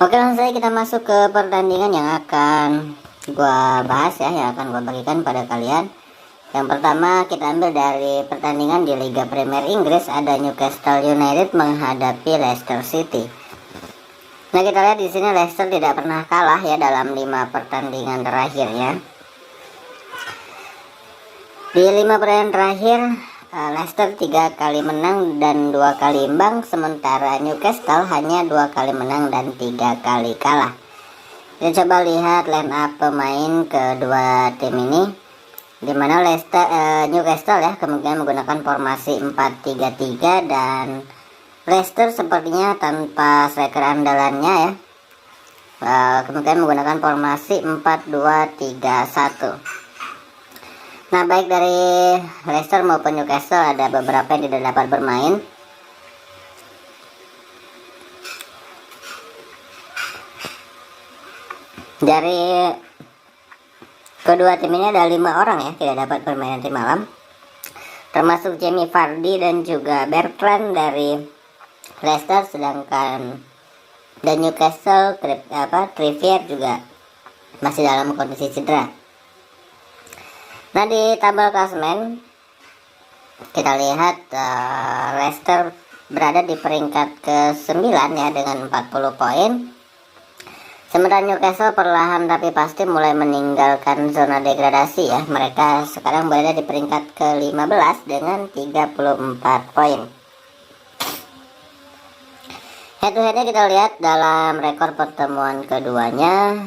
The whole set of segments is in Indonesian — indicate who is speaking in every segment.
Speaker 1: Oke, langsung saja kita masuk ke pertandingan yang akan gua bahas ya, yang akan gua bagikan pada kalian. Yang pertama kita ambil dari pertandingan di Liga Premier Inggris, ada Newcastle United menghadapi Leicester City. Nah, kita lihat di sini Leicester tidak pernah kalah ya dalam 5 pertandingan terakhirnya. Di 5 pertandingan terakhir Leicester 3 kali menang dan 2 kali imbang, sementara Newcastle hanya 2 kali menang dan 3 kali kalah. Kita coba lihat line up pemain kedua tim ini, dimana Newcastle ya kemungkinan menggunakan formasi 4-3-3 dan Leicester sepertinya tanpa striker andalannya ya, kemungkinan menggunakan formasi 4-2-3-1. Nah, baik dari Leicester maupun Newcastle ada beberapa yang tidak dapat bermain. Dari kedua tim ini ada 5 orang ya tidak dapat bermain nanti malam, termasuk Jamie Vardy dan juga Bertrand dari Leicester, sedangkan dan Newcastle Trippier juga masih dalam kondisi cedera. Nah, di tabel klasemen kita lihat Leicester berada di peringkat ke-9 ya dengan 40 poin. Sementara Newcastle perlahan tapi pasti mulai meninggalkan zona degradasi ya. Mereka sekarang berada di peringkat ke-15 dengan 34 poin. Head to headnya kita lihat dalam rekor pertemuan keduanya,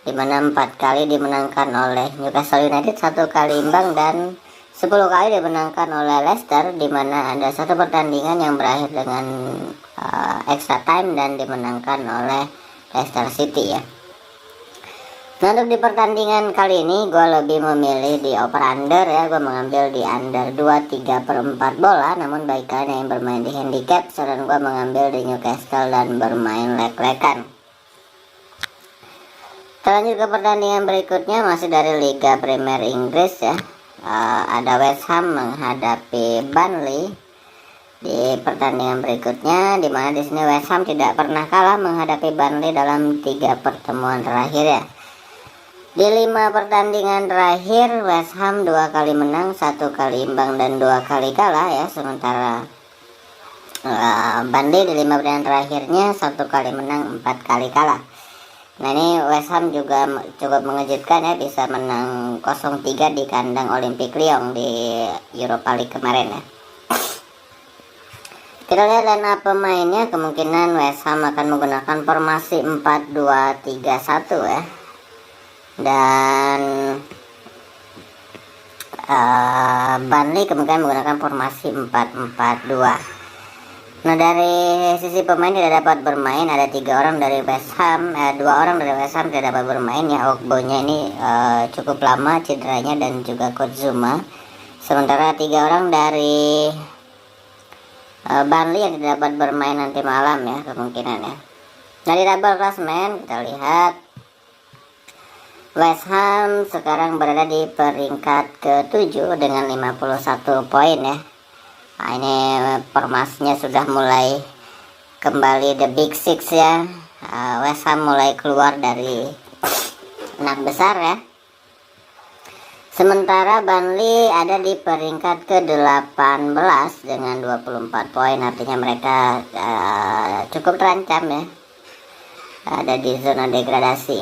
Speaker 1: dimana 4 kali dimenangkan oleh Newcastle United, 1 kali imbang, dan 10 kali dimenangkan oleh Leicester, dimana ada 1 pertandingan yang berakhir dengan extra time dan dimenangkan oleh Leicester City ya. Nah, untuk di pertandingan kali ini gue lebih memilih di over under ya. Gue mengambil di under 2/3/4 bola. Namun bagi kalian yang bermain di handicap, saran gue mengambil di Newcastle dan bermain leg-legan. Kita lanjut ke pertandingan berikutnya, masih dari Liga Premier Inggris ya. Ada West Ham menghadapi Burnley di pertandingan berikutnya, dimana di sini West Ham tidak pernah kalah menghadapi Burnley dalam 3 pertemuan terakhir ya. Di 5 pertandingan terakhir West Ham 2 kali menang, 1 kali imbang, dan 2 kali kalah ya. Sementara Burnley di 5 pertandingan terakhirnya 1 kali menang, 4 kali kalah. Nah, ini West Ham juga cukup mengejutkan ya, bisa menang 0-3 di kandang Olympique Lyon di Europa League kemarin ya. Kita lihat line up pemainnya, kemungkinan West Ham akan menggunakan formasi 4-2-3-1 ya. Dan Burnley kemungkinan menggunakan formasi 4-4-2. Nah, dari sisi pemain tidak dapat bermain ada 3 orang dari West Ham, 2 orang dari West Ham tidak dapat bermain ya. Ogbonya ini cukup lama cederanya dan juga Kozuma. Sementara 3 orang dari Burnley yang tidak dapat bermain nanti malam ya kemungkinan ya. Nah, di tabel klasemen kita lihat West Ham sekarang berada di peringkat ke-7 dengan 51 poin ya. Nah, ini formasinya sudah mulai kembali the big six ya. West Ham mulai keluar dari 6 besar ya. Sementara Burnley ada di peringkat ke-18 dengan 24 poin. Artinya mereka cukup terancam ya, ada di zona degradasi.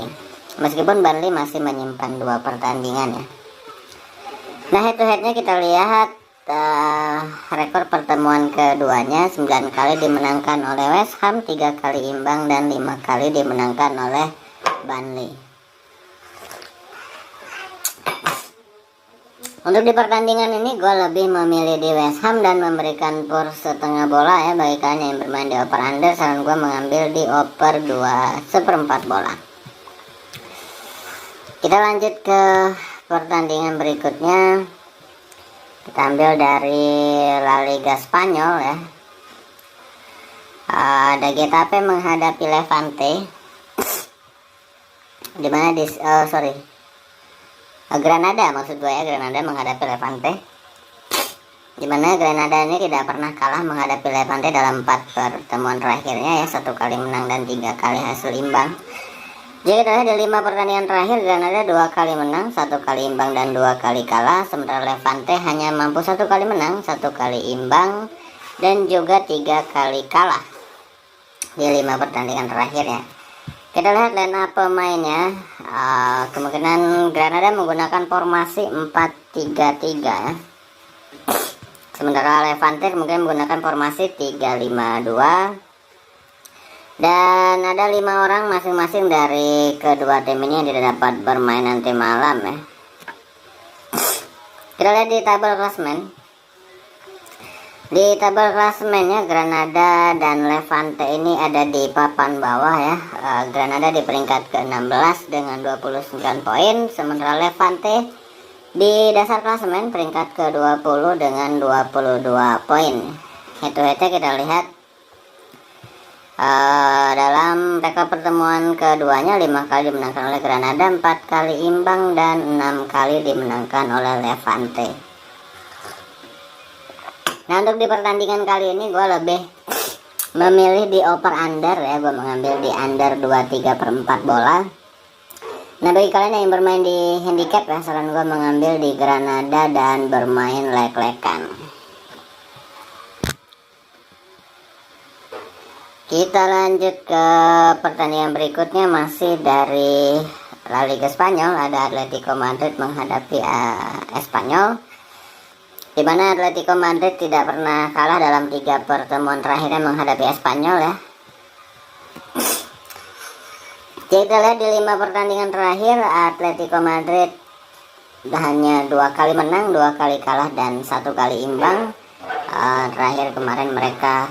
Speaker 1: Meskipun Burnley masih menyimpan 2 pertandingan ya. Nah, head to headnya kita lihat rekor pertemuan keduanya 9 kali dimenangkan oleh West Ham, 3 kali imbang, dan 5 kali dimenangkan oleh Burnley. Untuk di pertandingan ini gue lebih memilih di West Ham dan memberikan per setengah bola ya. Bagi kalian yang bermain di over under, saran gue mengambil di over 2/4 bola. Kita lanjut ke pertandingan berikutnya. Kita ambil dari La Liga Spanyol ya. Ada Getafe menghadapi Levante, dimana Granada maksud gue ya, Granada menghadapi Levante. Dimana Granada ini tidak pernah kalah menghadapi Levante dalam 4 pertemuan terakhirnya ya, 1 kali menang dan 3 kali hasil imbang. Jadi kita lihat di 5 pertandingan terakhir Granada 2 kali menang, 1 kali imbang dan 2 kali kalah, sementara Levante hanya mampu 1 kali menang, 1 kali imbang dan juga 3 kali kalah di 5 pertandingan terakhirnya. Kita lihat line up pemainnya. Kemungkinan Granada menggunakan formasi 4-3-3 ya. Sementara Levante mungkin menggunakan formasi 3-5-2. Dan ada 5 orang masing-masing dari kedua tim ini yang tidak dapat bermain nanti malam ya. Kita lihat di tabel klasmen. Di tabel klasemennya Granada dan Levante ini ada di papan bawah ya. Granada di peringkat ke-16 dengan 29 poin, sementara Levante di dasar klasemen peringkat ke-20 dengan 22 poin. Head-to-headnya kita lihat dalam rekor pertemuan keduanya 5 kali dimenangkan oleh Granada, 4 kali imbang dan 6 kali dimenangkan oleh Levante. Nah, untuk di pertandingan kali ini gue lebih memilih di over under ya. Gue mengambil di under 23/4 bola. Nah, bagi kalian yang bermain di handicap ya, saran gue mengambil di Granada dan bermain lek-lekan. Kita lanjut ke pertandingan berikutnya, masih dari La Liga Spanyol. Ada Atletico Madrid menghadapi Espanyol, di mana Atletico Madrid tidak pernah kalah dalam 3 pertemuan terakhirnya menghadapi Espanyol ya. Kita lihat di 5 pertandingan terakhir Atletico Madrid hanya 2 kali menang, 2 kali kalah dan 1 kali imbang. Terakhir kemarin mereka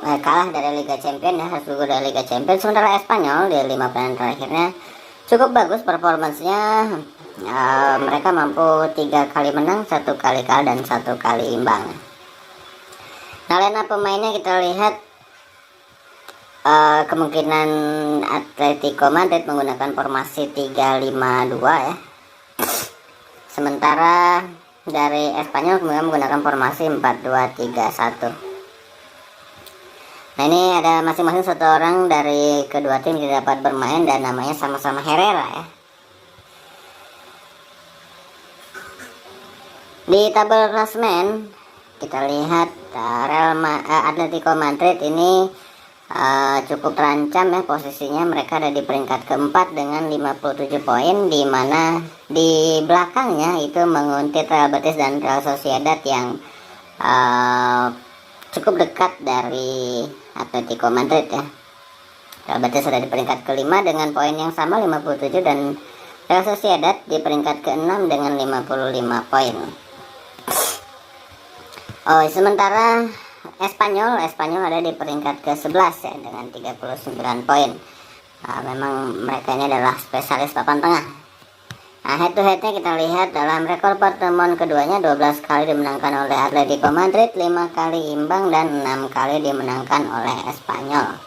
Speaker 1: kalah dari Liga Champions ya, harus gugur dari Liga Champions. Sementara Espanyol di 5 pertandingan terakhirnya cukup bagus performansnya. Mereka mampu 3 kali menang, 1 kali kalah dan 1 kali imbang. Nah, line up pemainnya kita lihat kemungkinan Atletico Madrid menggunakan formasi 3-5-2 ya. Sementara dari Espanyol kemudian menggunakan formasi 4-2-3-1. Nah, ini ada masing-masing 1 orang dari kedua tim tidak dapat bermain dan namanya sama-sama Herrera ya. Di tabel klasmen kita lihat Atletico Madrid ini cukup terancam ya posisinya. Mereka ada di peringkat keempat dengan 57 poin, di mana di belakangnya itu menguntit Real Betis dan Real Sociedad yang cukup dekat dari Atletico Madrid ya. Real Betis ada di peringkat kelima dengan poin yang sama 57 dan Real Sociedad di peringkat ke-6 dengan 55 poin. Sementara Espanyol ada di peringkat ke-11 ya dengan 39 poin. Memang mereka ini adalah spesialis papan tengah. Nah, head to headnya kita lihat dalam rekor pertemuan keduanya 12 kali dimenangkan oleh Atletico Madrid, 5 kali imbang dan 6 kali dimenangkan oleh Espanyol.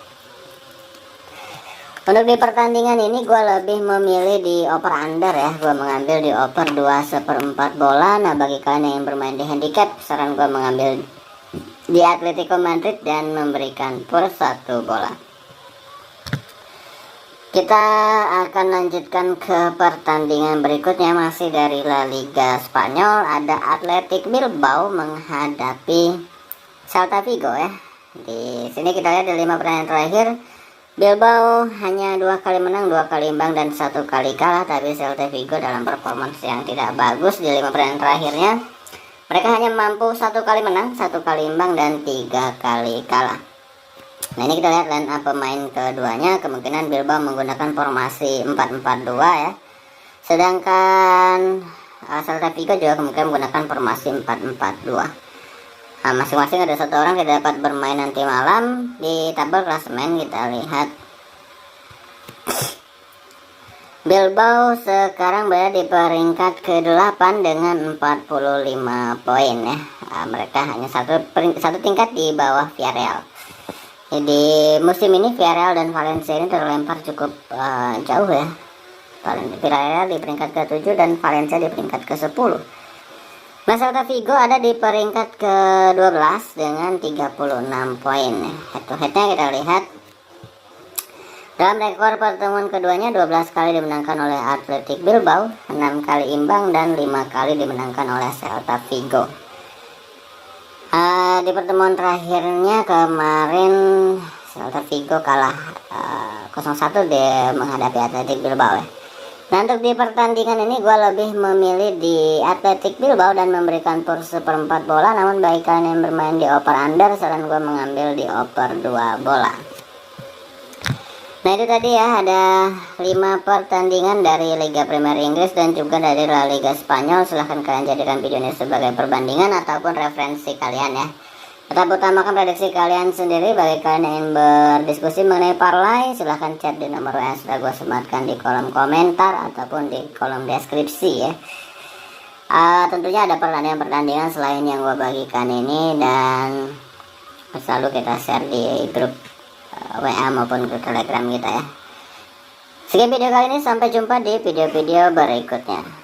Speaker 1: Untuk di pertandingan ini gue lebih memilih di over under ya. Gue mengambil di over 2/4 bola. Nah, bagi kalian yang bermain di handicap, saran gue mengambil di Atletico Madrid dan memberikan per 1 bola. Kita akan lanjutkan ke pertandingan berikutnya, masih dari La Liga Spanyol. Ada Athletic Bilbao menghadapi Celta Vigo ya. Di sini kita lihat di 5 pertandingan terakhir Bilbao hanya 2 kali menang, 2 kali imbang dan 1 kali kalah. Tapi Celta Vigo dalam performance yang tidak bagus di 5 pertandingan terakhirnya. Mereka hanya mampu 1 kali menang, 1 kali imbang dan 3 kali kalah. Nah, ini kita lihat line up pemain keduanya. Kemungkinan Bilbao menggunakan formasi 4-4-2 ya. Sedangkan Celta Vigo juga kemungkinan menggunakan formasi 4-4-2. Nah, masing-masing ada 1 orang tidak dapat bermain nanti malam. Di tabel klasemen kita lihat Bilbao sekarang berada di peringkat ke-8 dengan 45 poin ya. Mereka hanya satu tingkat di bawah Villarreal. Di musim ini Villarreal dan Valencia ini terlempar cukup jauh ya. Villarreal di peringkat ke-7 dan Valencia di peringkat ke-10. Nah, Celta Vigo ada di peringkat ke-12 dengan 36 poin. Head to headnya kita lihat. Dalam rekor pertemuan keduanya 12 kali dimenangkan oleh Athletic Bilbao, 6 kali imbang dan 5 kali dimenangkan oleh Celta Vigo. Di pertemuan terakhirnya kemarin Celta Vigo kalah 0-1 menghadapi Athletic Bilbao ya. Nah, untuk di pertandingan ini gue lebih memilih di Athletic Bilbao dan memberikan pur seperempat bola. Namun bagi kalian yang bermain di over under, saran gue mengambil di over 2 bola. Nah, itu tadi ya, ada 5 pertandingan dari Liga Premier Inggris dan juga dari La Liga Spanyol. Silahkan kalian jadikan video ini sebagai perbandingan ataupun referensi kalian ya. Tetap utamakan prediksi kalian sendiri. Bagi kalian yang ingin berdiskusi mengenai parlay, silahkan chat di nomor WA yang sudah gue sematkan di kolom komentar ataupun di kolom deskripsi ya. Tentunya ada pertandingan-pertandingan selain yang gue bagikan ini, dan selalu kita share di grup WA maupun grup Telegram kita ya. Sekian video kali ini, sampai jumpa di video-video berikutnya.